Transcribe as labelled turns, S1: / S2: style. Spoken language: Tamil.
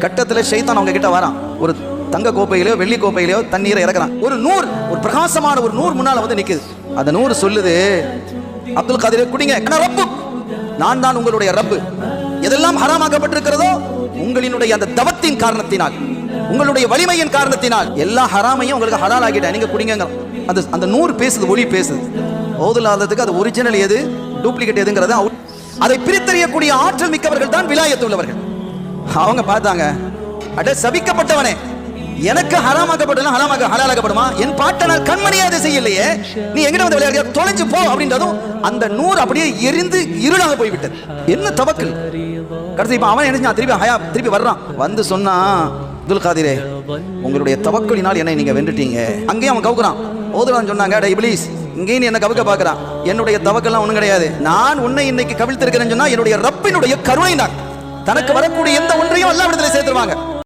S1: கட்டத்துல ஷைத்தான் அவங்க கிட்ட வரான். ஒரு தங்க கோப்பையிலோ வெள்ளி கோப்பையிலோ தண்ணீரை இறக்குறான். ஒரு பிரகாசமான ஒரு நூறு முன்னால வந்து நிக்குது. அந்த நூறு சொல்லுது, அப்துல் காதிர் குடிங்க, ரப்பு, நான் தான் உங்களுடைய ரப்பு. எதெல்லாம் ஹராமாக்கப்பட்டிருக்கிறதோ உங்களினுடைய அந்த தவத்தின் காரணத்தினால், உங்களுடைய வலிமையின் காரணத்தினால் எல்லா ஹராமையும் உங்களுக்கு ஹலால் ஆகிட்டேன், நீங்க குடிங்க. அந்த நூறு பேசுது, ஒளி பேசுது. ஓதுலாததுக்கு அது ஒரிஜினல் எது, டூப்ளிகேட் எதுங்கிறத அதை பிரித்தறியக்கூடிய ஆற்றல் மிக்கவர்கள் தான் விலாயத்து உள்ளவர்கள். அவங்க பார்த்தாங்க, அட சபிக்கப்பட்டவனே, எனக்கு ஹராமாக்கப்பட்டது ஹலாலாக்கப்படுமா? என் பாட்டனால் கண்மணியா அதை செய்யலையே, நீ எங்கிட்ட வந்து விளையாடுறியா, தொலைஞ்சு போ அப்படின்றதும் அந்த நூறு அப்படியே எரிந்து இருளாக போய்விட்டது. என்ன தவக்கல்! கடைசி இப்ப அவன் என்ன திருப்பி வர்றான். வந்து சொன்னா, அப்துல் காதிரே, உங்களுடைய தவக்கலினால் என்னை நீங்க வென்றுட்டீங்க. அங்கேயும் அவன் கவுக்குறான். ஓதுலான்னு சொன்னாங்க, அட இப்லீஸ், இங்கேயும் நீ என்ன கவுக்க பாக்குறான். என்னுடைய தவக்கெல்லாம் ஒண்ணும் கிடையாது. நான் உன்னை இன்னைக்கு கவிழ்த்திருக்கிறேன்னு சொன்னா என்னுடைய ரப்பினுடைய கருணை தான். தனக்கு வரக்கூடிய எந்த ஒன்றையும் அல்லாஹ்விடத்தில் சேர்த்துருவாங்க.